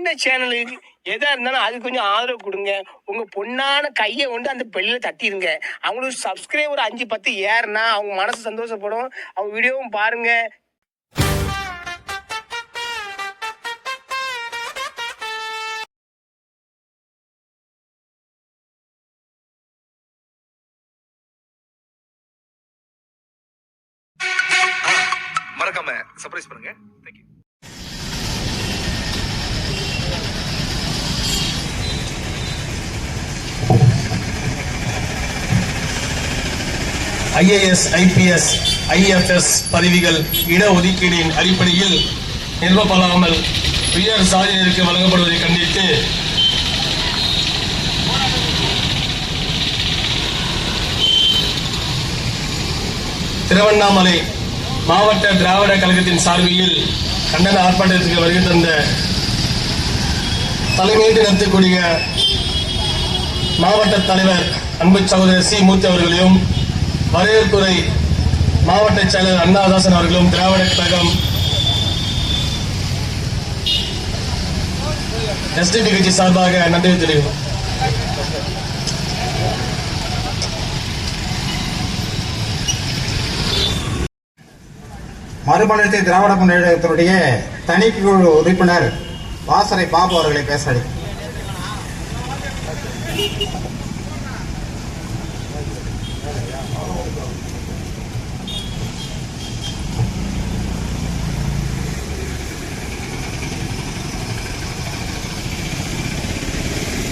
இந்த சேனலுக்கு எதா இருந்தாலும் அது கொஞ்சம் ஆதரவு கொடுங்க. உங்க பொண்ணான கையை கொண்டு அந்த பெல்லில் தட்டிடுங்க. அவங்களுக்கு சப்ஸ்கிரைபர் 5-10 ஏறுனா அவங்க மனசு சந்தோஷப்படும். அவங்க வீடியோவும் பாருங்க. மறக்காம சர்ப்ரைஸ் பண்ணுங்க. தேங்க்யூ. IAS, IPS, IFS பதவிகள் இடஒதுக்கீடின் அடிப்படையில் நிறுவப்படாமல் உயர் சாதியினருக்கு வழங்கப்படுவதை கண்டித்து திருவண்ணாமலை மாவட்ட திராவிட கழகத்தின் சார்பில் கண்டன ஆர்ப்பாட்டத்திற்கு வருகை தந்த தலைமையேற்று நடத்தக்கூடிய மாவட்ட தலைவர் அன்பு சகோதரர் சி மூர்த்தி அவர்களையும் வரவேற்புரை மாவட்ட செயலர் அண்ணாதாசன் அவர்களும் திராவிட கழகம் எஸ்டிபி கட்சி சார்பாக நன்றி தெரிவிக்கிறோம். மறுமலர்ச்சி திராவிட முன்னேற்றத்தினுடைய தனிக்குழு உறுப்பினர் வாசரை பாபு அவர்களை பேச அழைக்கிறேன்.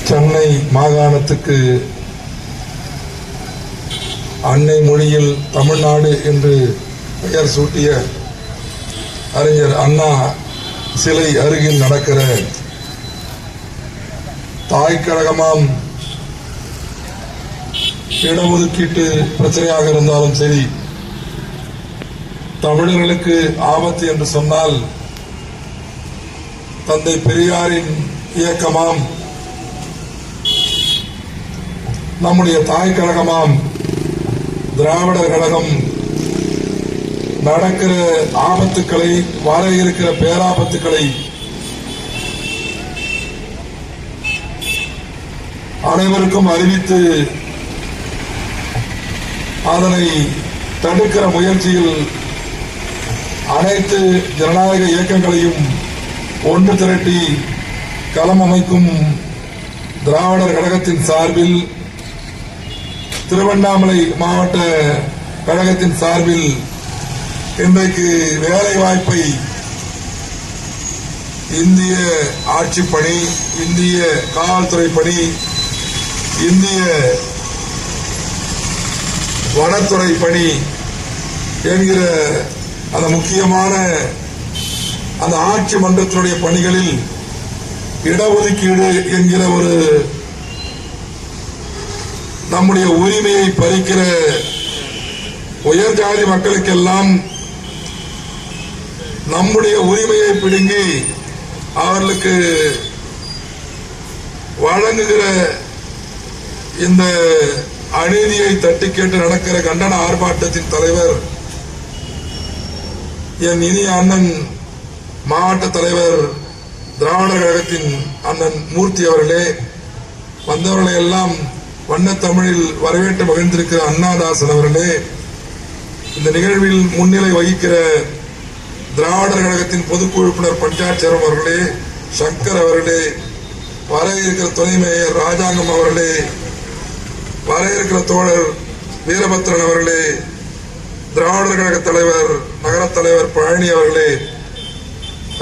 சென்னை மாகாணத்துக்கு அன்னை மொழியில் தமிழ்நாடு என்று பெயர் சூட்டிய அறிஞர் அண்ணா சிலை அருகில் நடக்கிற தாய்க்கழகமாம் இடஒதுக்கீட்டு பிரச்சனையாக இருந்தாலும் சரி, தமிழர்களுக்கு ஆபத்து என்று சொன்னால் தந்தை பெரியாரின் இயக்கமாம் நம்முடைய தாய்க்கழகமாம் திராவிடர் கழகம் நடக்கிற ஆபத்துக்களை, வர இருக்கிற பேராபத்துக்களை அனைவருக்கும் அறிவித்து அதனை தடுக்கிற முயற்சியில் அனைத்து ஜனநாயக இயக்கங்களையும் ஒன்று திரட்டி களம் அமைக்கும் திராவிடர் கழகத்தின் சார்பில், திருவண்ணாமலை மாவட்ட கழகத்தின் சார்பில் இன்றைக்கு வேலை வாய்ப்பை இந்திய ஆட்சிப் பணி, இந்திய காவல்துறை பணி, இந்திய வனத்துறை பணி என்கிற அந்த முக்கியமான அந்த ஆட்சி மன்றத்தினுடைய பணிகளில் இடஒதுக்கீடு என்கிற ஒரு நம்முடைய உரிமையை பறிக்கிற உயர் ஜாதி மக்களுக்கெல்லாம் நம்முடைய உரிமையை பிடுங்கி அவர்களுக்கு வழங்குகிற இந்த அநீதியை தட்டி கேட்டு நடக்கிற கண்டன ஆர்ப்பாட்டத்தின் தலைவர் என் இனிய அண்ணன் மாவட்ட தலைவர் திராவிடர் கழகத்தின் அண்ணன் மூர்த்தி அவர்களே, வந்தவர்களை எல்லாம் வண்ணத்தமிழில் வரவேற்று மகிழ்ந்திருக்கிற அண்ணாதாசன் அவர்களே, இந்த நிகழ்வில் முன்னிலை வகிக்கிற திராவிடர் கழகத்தின் பொதுக்குழு உறுப்பினர் பஞ்சாட்சரம் அவர்களே, சங்கர் அவர்களே, வர இருக்கிற துணை மேயர் ராஜாங்கம் அவர்களே, வர இருக்கிற தோழர் வீரபத்ரன் அவர்களே, திராவிடர் கழக தலைவர் நகர தலைவர் பழனி அவர்களே,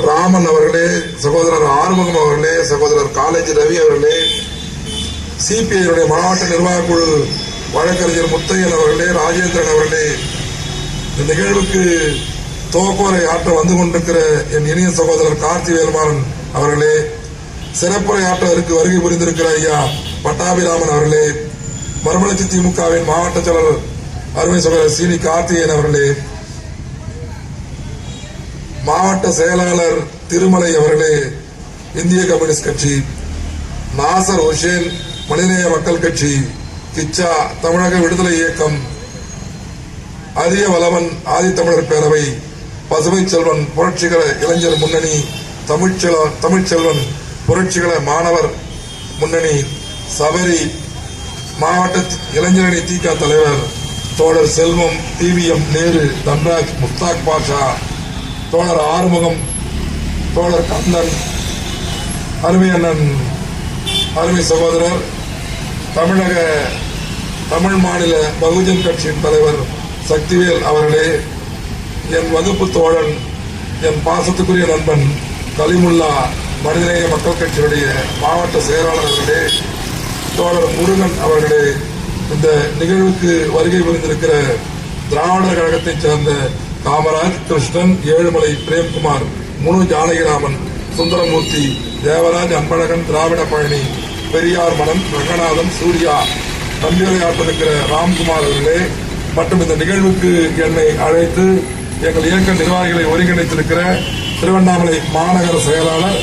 ராமன் அவர்களே, சகோதரர் ஆறுமுகம் அவர்களே, சகோதரர் காலேஜ் ரவி அவர்களே, சிபிஐ மாவட்ட நிர்வாக குழு வழக்கறிஞர் முத்தையன் அவர்களே, ராஜேந்திரன் அவர்களே, இந்த நிகழ்வுக்கு துவக்கோரை ஆற்ற வந்து கொண்டிருக்கிற என் இனிய சகோதரர் கார்த்திவேல்மாறன் அவர்களே, சிறப்புரை ஆற்றலுக்கு வருகை புரிந்திருக்கிற ஐயா பட்டாபிராமன் அவர்களே, மறுமலர்ச்சி திமுகவின் மாவட்ட செயலர் அருமை சகோதரர் சீனி கார்த்திகேயன் அவர்களே, மாவட்ட செயலாளர் திருமலை அவர்களே, இந்திய கம்யூனிஸ்ட் கட்சி, நாசர் ஹுசேன் மனிதநேய மக்கள் கட்சி, கிச்சா தமிழக விடுதலை இயக்கம், அரிய வளவன் ஆதித்தமிழர் பேரவை, பசுமை செல்வன் புரட்சிகர இளைஞர் முன்னணி, தமிழ்ச்செல்வன் புரட்சிகர மாணவர் முன்னணி சபரி மாவட்ட இளைஞரணி திக தலைவர் தோழர் செல்வம், டிவிஎம் நேரு, தன்ராஜ், முஸ்தாக் பாஷா, தோழர் ஆறுமுகம், தோழர் கந்தன், அருமை அண்ணன், அருமை சகோதரர், தமிழ் மாநில பகுஜன் கட்சியின் தலைவர் சக்திவேல் அவர்களே, என் வகுப்பு தோழன், என் பாசத்துக்குரிய நண்பன் கலிமுல்லா மனிதநேய மக்கள் கட்சியுடைய மாவட்ட செயலாளர் அவர்களே, தோழர் முருகன் அவர்களே, இந்த நிகழ்வுக்கு வருகை புரிந்திருக்கிற திராவிடர் கழகத்தைச் சேர்ந்த காமராஜ், கிருஷ்ணன், ஏழுமலை, பிரேம்குமார், முனு ஜானகிராமன், சுந்தரமூர்த்தி, தேவராஜ், அன்பழகன், திராவிட பழனி, பெரியார் மணன், ரங்கநாதன், சூர்யா, நன்றியுரையாற்றிருக்கிற ராம்குமார் அவர்களே மற்றும் இந்த நிகழ்வுக்கு என்னை அழைத்து எங்கள் இயக்க நிர்வாகிகளை ஒருங்கிணைத்திருக்கிற திருவண்ணாமலை மாநகர செயலாளர்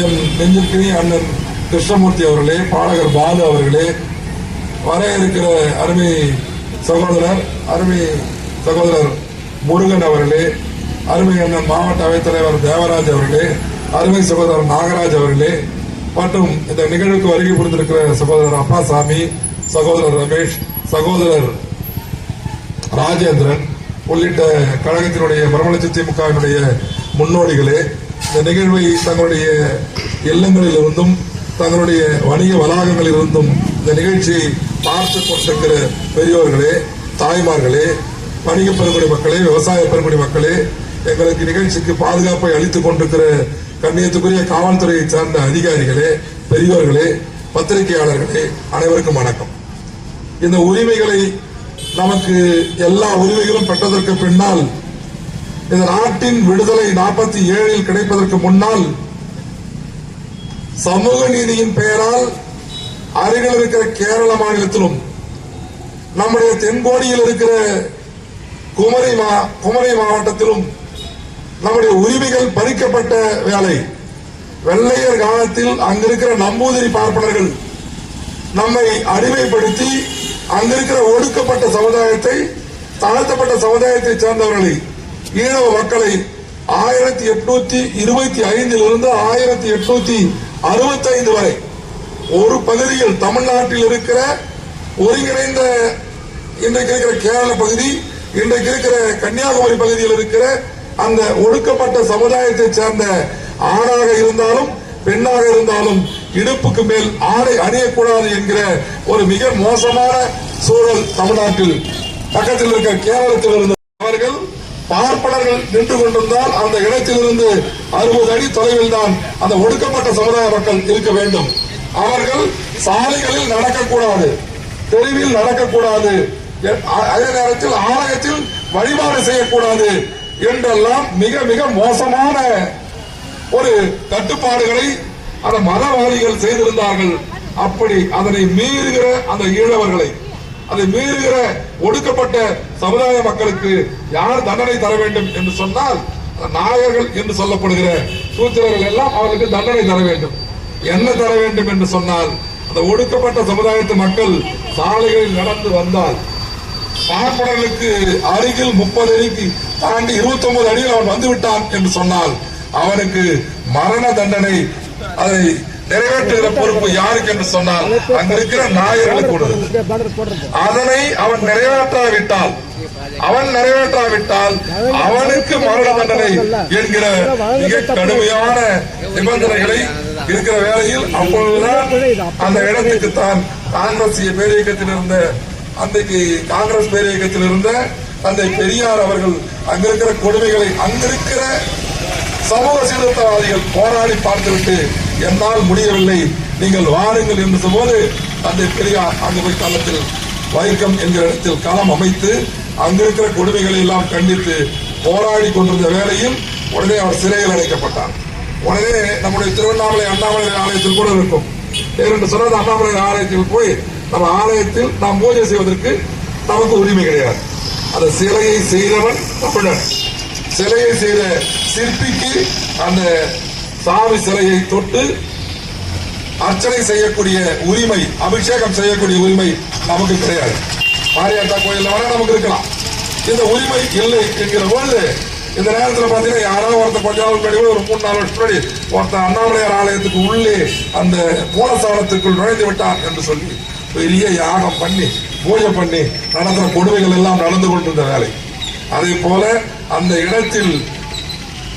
என் நெஞ்சுக்கினி அண்ணன் கிருஷ்ணமூர்த்தி அவர்களே, பாடகர் பாலு அவர்களே, வர இருக்கிற அருமை சகோதரர் முருகன் அவர்களே, அருமை அண்ணன் மாவட்ட அவைத்தலைவர் தேவராஜ் அவர்களே, அருமை சகோதரர் நாகராஜ் அவர்களே மற்றும் இந்த நிகழ்வுக்கு வருகை புரிந்திருக்கிற சகோதரர் அப்பாசாமி, சகோதரர் ரமேஷ், சகோதரர் ராஜேந்திரன் உள்ளிட்ட கழகத்தினுடைய மறுமலர்ச்சி திமுகவினுடைய முன்னோடிகளே, இந்த நிகழ்வை தங்களுடைய இல்லங்களில் இருந்தும் தங்களுடைய வணிக வளாகங்களில் இருந்தும் இந்த நிகழ்ச்சியை பார்த்து கொண்டிருக்கிற பெரியோர்களே, தாய்மார்களே, வணிக பெருங்குடி மக்களே, விவசாய பெருங்குடி மக்களே, எங்களுக்கு நிகழ்ச்சிக்கு பாதுகாப்பை அளித்துக் கொண்டிருக்கிற கண்ணியத்துக்குரிய காவல்துறையை சார்ந்த அதிகாரிகளே, பெரியோர்களே, பத்திரிகையாளர்களே, அனைவருக்கும் வணக்கம். இந்த உரிமைகளை நமக்கு எல்லா உரிமைகளும் பெற்றதற்கு பின்னால், இந்த நாட்டின் விடுதலை 47 கிடைப்பதற்கு முன்னால் சமூக நீதியின் பெயரால் அருகில் இருக்கிற கேரள மாநிலத்திலும் நம்முடைய தென்கோடியில் இருக்கிற குமரி மாவட்டத்திலும் நம்முடைய உரிமைகள் பறிக்கப்பட்ட வேலை. வெள்ளையர் காலத்தில் அங்கிருக்கிற நம்பூதிரி பார்ப்பனர்கள் நம்மை அடிமைப்படுத்தி அங்கிருக்கிற ஒடுக்கப்பட்ட சமுதாயத்தை, தாழ்த்தப்பட்ட சமுதாயத்தை சேர்ந்தவர்களை, ஈழவ மக்களை 1825 இருந்து 1865 வரை ஒரு பகுதியில் தமிழ்நாட்டில் இருக்கிற ஒருங்கிணைந்த இன்றைக்கு இருக்கிற கேரள பகுதி, இன்றைக்கு இருக்கிற கன்னியாகுமரி பகுதியில் இருக்கிற அந்த ஒடுக்கப்பட்ட சமுதாயத்தை சேர்ந்த ஆணாக இருந்தாலும் பெண்ணாக இருந்தாலும் இடுப்புக்கு மேல் ஆடை அணியக்கூடாது என்கிற ஒரு மிக மோசமான சூழல் தமிழ்நாட்டில் பக்கத்தில் இருக்கிற கேரளத்தில் இருந்து அவர்கள் பார்ப்பனர்கள் நின்று கொண்டிருந்தால் அந்த இடத்திலிருந்து 60 அடி தொலைவில் தான் அந்த ஒடுக்கப்பட்ட சமுதாய மக்கள் இருக்க வேண்டும். அவர்கள் சாலைகளில் நடக்கக்கூடாது, தெருவில் நடக்கக்கூடாது, அதே நேரத்தில் ஆலயத்தில் வழிபாடு செய்யக்கூடாது என்றெல்லாம் மிக மிக மோசமான ஒரு கட்டுப்பாடுகளை அந்த மதவாதிகள் செய்திருந்தார்கள். அப்படி அதனை மீறுகிற அந்த ஈழவர்களை, அதை மீறுகிற ஒடுக்கப்பட்ட சமுதாய மக்களுக்கு யார் தண்டனை தர வேண்டும் என்று சொன்னால், நாயர்கள் என்று சொல்லப்படுகிற சூத்திரர்கள் எல்லாம் அவர்களுக்கு தண்டனை தர வேண்டும். என்ன தர வேண்டும் என்று சொன்னால், அந்த ஒடுக்கப்பட்ட சமுதாயத்து மக்கள் சாலைகளில் நடந்து வந்தால் பார்ப்பனர்களுக்கு அருகில் 30 அடிக்கு தாண்டி 29 அடியில் அவன் வந்துவிட்டான் என்று சொன்னால் அவனுக்கு மரண தண்டனை, அதை நிறைவேற்றுகிற பொறுப்பு யாருக்கு என்று சொன்னால் அங்கிருக்கிற நாயர்களுக்கு. அதனை அவன் நிறைவேற்றாவிட்டால் அவனுக்கு மரண தண்டனை என்கிற மிக கடுமையான நிபந்தனைகளை இருக்கிற வேளையில் அப்பொழுதுதான் அந்த இடத்துக்கு தான் காங்கிரஸ் பேரியக்கத்தில் இருந்த அன்றைக்கு காங்கிரஸ் பேரியக்கத்தில் இருந்த தந்தை பெரியார் அவர்கள் அங்கிருக்கிற கொடுமைகளை அங்கிருக்கிற சமூக சீர்திருத்தவாதிகள் போராடி பார்த்துவிட்டு என்னால் முடியவில்லை, நீங்கள் வாருங்கள் என்று சொல்லும்போது தந்தை பெரியார் அங்கு போய் களத்தில் வைக்கம் என்கிற இடத்தில் களம் அமைத்து அங்கிருக்கிற கொடுமைகளை எல்லாம் கண்டித்து போராடி கொண்டிருந்த வேளையில் உடனே அவர் சிறையில் அடைக்கப்பட்டார். உடனே நம்முடைய திருவண்ணாமலை அண்ணாமலை ஆலயத்தில் கூட இருக்கும். என்று சொன்னது அண்ணாமலை ஆலயத்தில் போய் நம்ம ஆலயத்தில் நாம் பூஜை செய்வதற்கு நமக்கு உரிமை கிடையாது. அந்த சிலையை செய்தவன் தமிழன். சிலையை செய்த சிற்பிக்கு அந்த சாமி சிலையை தொட்டு அர்ச்சனை செய்யக்கூடிய உரிமை, அபிஷேகம் செய்யக்கூடிய உரிமை நமக்கு கிடையாது. மாரியாத்தா கோயில் வேணா நமக்கு இருக்கலாம், இந்த உரிமை இல்லை என்கிற பொழுது இந்த நேரத்தில் பாத்தீங்கன்னா யாராவது ஒருத்தர் கொஞ்ச நாள் முன்னாடி ஒரு 3-4 வருஷம் முன்னாடி ஒருத்தர் அண்ணாமலையார் ஆலயத்துக்கு உள்ளே அந்த மூலஸ்தானத்துக்குள் நுழைந்து விட்டார் என்று சொல்லி பெரிய யாகம் பண்ணி பூஜை பண்ணி நடந்த கொடுமைகள் எல்லாம் நடந்து கொண்டிருந்த வேலை. அதே போல அந்த இடத்தில்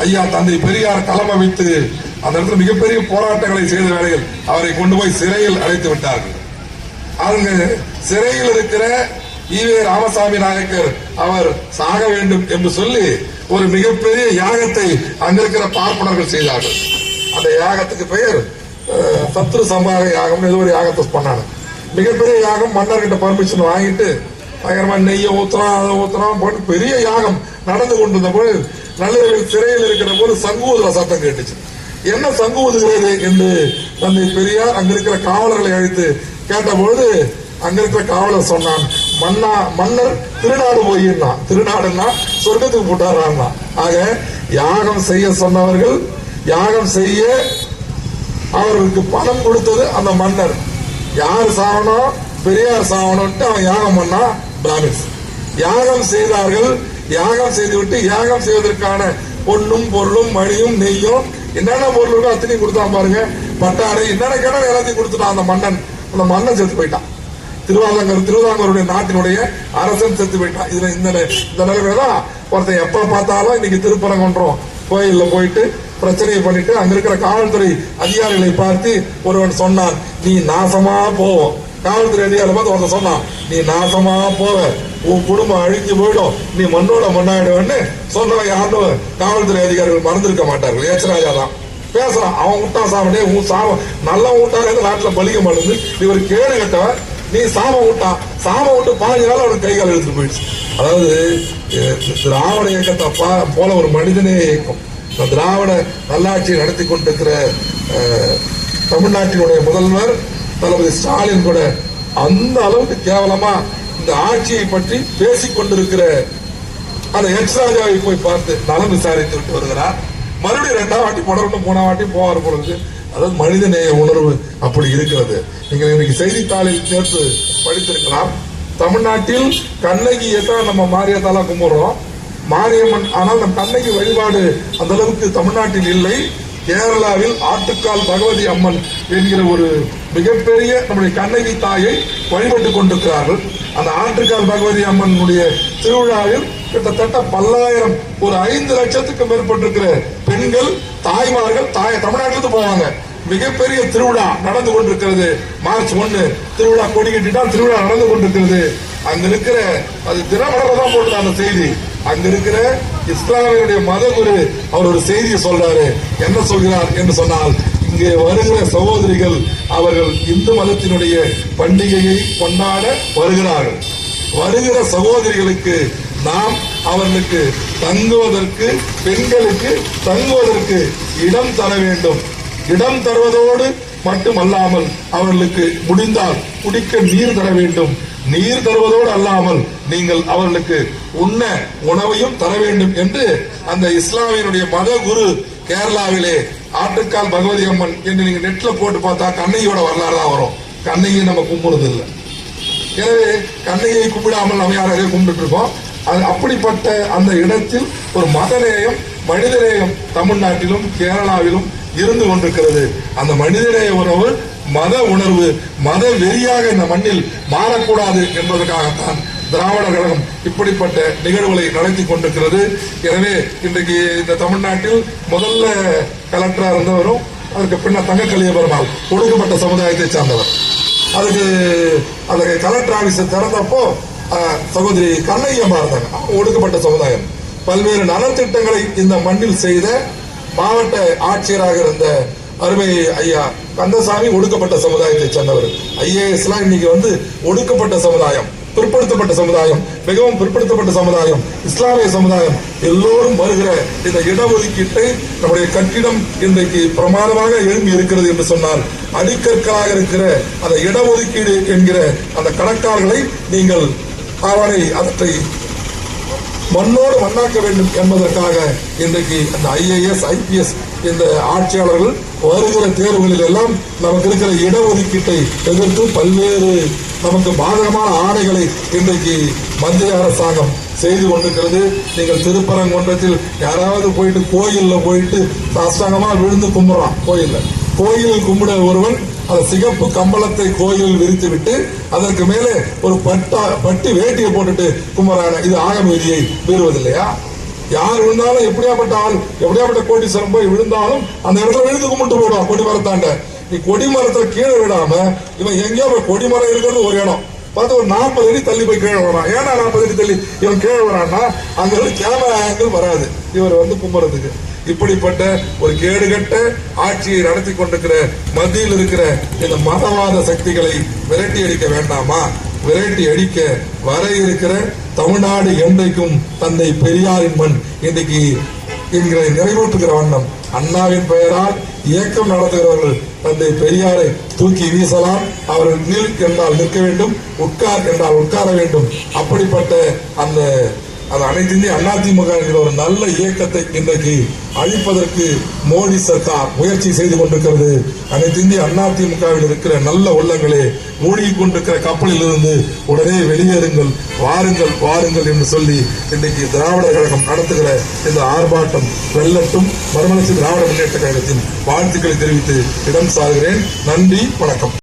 ஐயா தந்தை பெரியார் களம் அமைத்து அந்த இடத்துல மிகப்பெரிய போராட்டங்களை செய்த வேலைகள் அவரை கொண்டு போய் சிறையில் அடைத்து விட்டார்கள். அங்கு சிறையில் இருக்கிற ஈவே ராமசாமி நாயக்கர் அவர் சாக வேண்டும் என்று சொல்லி ஒரு மிகப்பெரிய யாகத்தை அங்கிருக்கிற பார்ப்பனர்கள் செய்தார்கள். அந்த யாகத்துக்கு பெயர் சத்ரு சம்பாக யாகம், ஏதோ ஒரு யாகத்தை பண்ணாங்க. மிகப்பெரிய யாகம், மன்னர்கிட்ட பர்மிஷன் வாங்கிட்டு பயங்கரமா நெய்யை ஊத்துறான், அதை ஊத்துறான் போட்டு பெரிய யாகம் நடந்து கொண்டிருந்த போது நள்ளிரவில் சிறையில் இருக்கிற போது சங்கூதுற சத்தம் கேட்டுச்சு. என்ன சங்கு ஊதுகிறது என்று தந்தை பெரியார் அங்கிருக்கிற காவலர்களை அழைத்து கேட்டபொழுது அங்க இருக்கிற காவலர் சொன்னான், மன்னர் திருநாடு போயிருந்தான். திருநாடுன்னா சொர்க்கத்துக்கு போட்டாரான்னா. ஆக யாகம் செய்ய சொன்னவர்கள், யாகம் செய்ய அவர்களுக்கு பணம் கொடுத்தது அந்த மன்னர். யார் சாவணும், பெரியார் சாவணும்ட்டு அவன் யாகம் பண்ணா பிராமின்ஸ். யாகம் செய்தார்கள். யாகம் செய்துவிட்டு யாகம் செய்வதற்கான பொன்னும் பொருளும் மணியும் நெய்யும் என்னென்ன பொருளும் அத்தனையும் கொடுத்தான் பாருங்க. பட்டாடை என்னென்ன கேட்டாலும் எல்லாத்தையும் கொடுத்துட்டான் அந்த மன்னன். அந்த மன்னன் செத்து போயிட்டான். திருவிதாங்கூருடைய நாட்டினுடைய அரசன் செத்து போயிட்டான். இதுல இந்த நிலைமைதான் ஒருத்தன் எப்ப பார்த்தாலும் இன்னைக்கு திருப்பரங்குன்றம் கோயில்ல போயிட்டு பிரச்சனையை பண்ணிட்டு அங்க இருக்கிற காவல்துறை அதிகாரிகளை பார்த்து ஒருவன் சொன்னான், நீ நாசமா போவோம். காவல்துறை அதிகாரி பார்த்து ஒருத்தன் சொன்னான், நீ நாசமா போவ, உன் குடும்பம் அழிஞ்சு போயிடும், நீ மண்ணோட மண்ணாயிடுவன்னு சொன்னவன் யாரும் காவல்துறை அதிகாரிகள் மறந்திருக்க மாட்டார்கள். ஏச்சராஜா தான் பேசுறான். அவன் விட்டா சாமடே உன் சாமம் நல்லா விட்டாரு நாட்டுல பலிக்க மாட்டேங்குது, இவர் கேடு கட்டவன், நீ சாம விட்டான், சாம விட்டு 5 நாள் அவனுக்கு கைகால் எடுத்துட்டு போயிடுச்சு. அதாவது திராவிட இயக்கத்தை போல ஒரு மனிதனே இயக்கம். திராவிட நல்லாட்சியை நடத்தி கொண்டிருக்கிற தமிழ்நாட்டினுடைய முதல்வர் தளபதி ஸ்டாலின் கூட அந்த அளவுக்கு கேவலமா இந்த ஆட்சியை பற்றி பேசிக் கொண்டிருக்கிற அந்த எச் ராஜாவை போய் பார்த்து நலம் விசாரித்து விட்டு வருகிறார். மறுபடியும் 2ஆம் வாட்டி தொடர்ந்து 3ஆம் வாட்டி போவார் பொழுது. அதாவது மனிதநேய உணர்வு அப்படி இருக்கிறது. நீங்கள் இன்னைக்கு செய்தித்தாளில் சேர்த்து படித்திருக்கலாம். தமிழ்நாட்டில் கண்ணகி எத்தான் நம்ம மாரியத்தாலா கும்பிடுறோம், மாரியம்மன். ஆனால் நம் கண்ணகி வழிபாடு அந்த அளவுக்கு தமிழ்நாட்டில் இல்லை. கேரளாவில் ஆட்டுக்கால் பகவதி அம்மன் என்கிற ஒரு மிகப்பெரிய நம்முடைய கண்ணகி தாயை வழிபட்டுக் கொண்டிருக்கிறார்கள். அந்த ஆட்டுக்கால் பகவதி அம்மனுடைய திருவிழாவில் கிட்டத்தட்ட 10,000 ஒரு 5 லட்சத்துக்கு மேற்பட்டிருக்கிற பெண்கள் தாய்மார்கள் தமிழ்நாட்டிலிருந்து போவாங்க. மிகப்பெரிய திருவிழா நடந்து கொண்டிருக்கிறது. மார்ச் 1 திருவிழா கொடி கட்டிட்டால் திருவிழா நடந்து கொண்டிருக்கிறது. அங்க இருக்கிற அது தினமலர்தான் போட்டு அந்த செய்தி. அங்க இருக்கிற இஸ்லாமியருடைய மதகுரு அவர் ஒரு செய்தியை சொல்றாரு. என்ன சொல்கிறார் என்று சொன்னால், இங்கே வருகிற சகோதரிகள் அவர்கள் இந்து மதத்தினுடைய பண்டிகையை கொண்டாட வருகிறார்கள். வருகிற சகோதரிகளுக்கு நாம் அவர்களுக்கு தங்குவதற்கு, பெண்களுக்கு தங்குவதற்கு இடம் தர வேண்டும். இடம் தருவதோடு மட்டுமல்லாமல் அவர்களுக்கு முடிந்தால் குடிக்க நீர் தர வேண்டும். நீர் தருவதோடு அல்லாமல் நீங்கள் அவர்களுக்கு உண்ண உணவையும் தர வேண்டும் என்று அந்த இஸ்லாமியனுடைய மத குரு கேரளாவிலே ஆட்டுக்கால் பகவதி அம்மன் என்று நீங்க நெட்ல போட்டு பார்த்தா கண்ணகியோட வரலாறு தான் வரும். கண்ணகியை நம்ம கும்பிடுறது இல்லை. எனவே கண்ணகியை கும்பிடாமல் நம்ம யாரையும் கும்பிட்டு இருக்கோம். அது அப்படிப்பட்ட அந்த இடத்தில் ஒரு மதநேயம், மனிதநேயம் தமிழ்நாட்டிலும் கேரளாவிலும் இருந்து கொண்டிருக்கிறது. அந்த மனிதநேய உணர்வு, மத உணர்வு, மத வெறியாக இந்த மண்ணில் மாறக்கூடாது என்பதற்காகத்தான் திராவிட கழகம் இப்படிப்பட்ட நிகழ்வுகளை நடத்தி கொண்டிருக்கிறது. எனவே இன்றைக்கு இந்த தமிழ்நாட்டில் முதல்ல கலெக்டரா இருந்தவரும் அதற்கு பின்னர் தங்கக்கலிய பெருமாள் ஒடுக்கப்பட்ட சமுதாயத்தை சார்ந்தவர். அதுக்கு அந்த கலெக்டர் ஆபீஸ் திறந்தப்போ சகோதரி கண்ணகி அம்மா இருந்தாங்க. ஒடுக்கப்பட்ட சமுதாயம். பல்வேறு நலத்திட்டங்களை இந்த மண்ணில் செய்த மாவட்ட ஆட்சியராக இருந்த அருமை ஐயா கந்தசாமி ஒடுக்கப்பட்ட சமுதாயத்தை சேர்ந்தவர். ஐஏஎஸ்லாம் இன்னைக்கு ஒடுக்கப்பட்ட சமுதாயம், பிற்படுத்தப்பட்ட சமுதாயம், மிகவும் பிற்படுத்தப்பட்ட சமுதாயம், இஸ்லாமிய சமுதாயம் எல்லோரும் வருகிற இந்த இடஒதுக்கீட்டை நம்முடைய கட்டிடம் இன்றைக்கு பிரமாதமாக எழும்பி இருக்கிறது என்று சொன்னால், அடிக்கற்களாக இருக்கிற அந்த இடஒதுக்கீடு என்கிற அந்த கணக்காளர்களை நீங்கள் அவற்றை மண்ணோடு மண்ணாக்க வேண்டும் என்பதற்காக இன்றைக்கு அந்த ஐஏஎஸ், ஐபிஎஸ் இந்த ஆட்சியாளர்கள் வருகிற தேர்வுகளில் எல்லாம் நமக்கு இருக்கிற இடஒதுக்கீட்டை எதிர்த்து பல்வேறு நமக்கு பாதகமான ஆணைகளை இன்றைக்கு மத்திய அரசாங்கம் செய்து கொண்டிருக்கிறது. நீங்கள் திருப்பரங்குன்றத்தில் யாராவது போயிட்டு கோயில்ல போயிட்டு சாஷ்டாங்கமா விழுந்து கும்பிடுறான். கோயிலில் கும்பிட ஒருவன் அந்த சிகப்பு கம்பளத்தை கோயிலில் விரித்து விட்டு அதற்கு மேலே ஒரு பட்டு வேட்டியை போட்டுட்டு கும்பிடுறாங்க. இது ஆகம விதியை மீறுவதில்லையா? யார் விழுந்தாலும் எப்படியாப்பட்ட ஆள், எப்படியாப்பட்ட கோடீஸ்வரன் போய் விழுந்தாலும் அந்த இடத்துல விழுந்து கும்பிட்டு போடுவான் கொடிமரத்தாண்ட. நீ கொடிமரத்துல கீழே விடாம இவன் எங்கேயோ போய் கொடிமரம் இருக்கிறது ஒரு இடம் பார்த்து ஒரு 40 அடி தள்ளி போய் கீழே வரான். ஏன்னா 40 அடி தள்ளி இவன் கீழே வரான்னா அங்க இருந்து கேமரா ஆங்கிள் வராது இவர் வந்து கும்புறதுக்கு. இப்படிப்பட்ட ஒரு கேடுகட்ட ஆட்சியை நடத்தி கொண்டிருக்கிற மத்தியில் இருக்கிற இந்த மதவாத சக்திகளை விரட்டி அடிக்க வேண்டாமா? விரட்டி அடிக்க வர இருக்கிற தமிழ்நாடு என்றைக்கும் தந்தை பெரியாரின் மண் இன்றைக்கு என்கிற நிறைவேற்றுகிற வண்ணம் அண்ணாவின் பெயரால் இயக்கம் நடத்துகிறவர்கள் தந்தை பெரியாரை தூக்கி வீசலாம். அவர்கள் நில் என்றால் நிற்க வேண்டும், உட்கார் என்றால் உட்கார வேண்டும். அப்படிப்பட்ட அந்த அனைத்து இந்திய அதிமுக என்கிற ஒரு நல்ல இயக்கத்தை இன்றைக்கு அழிப்பதற்கு மோடி சர்க்கார் முயற்சி செய்து கொண்டிருக்கிறது. அனைத்து இந்திய அதிமுகவில் இருக்கிற நல்ல உள்ளங்களே, மூழ்கி கொண்டிருக்கிற கப்பலில் இருந்து உடனே வெளியேறுங்கள், வாருங்கள் வாருங்கள் என்று சொல்லி இன்றைக்கு திராவிடர் கழகம் நடத்துகிற இந்த ஆர்ப்பாட்டம் வெல்லட்டும். மறுமலர்ச்சி திராவிட முன்னேற்ற கழகத்தின் வாழ்த்துக்களை தெரிவித்து இடம் சாருகிறேன். நன்றி, வணக்கம்.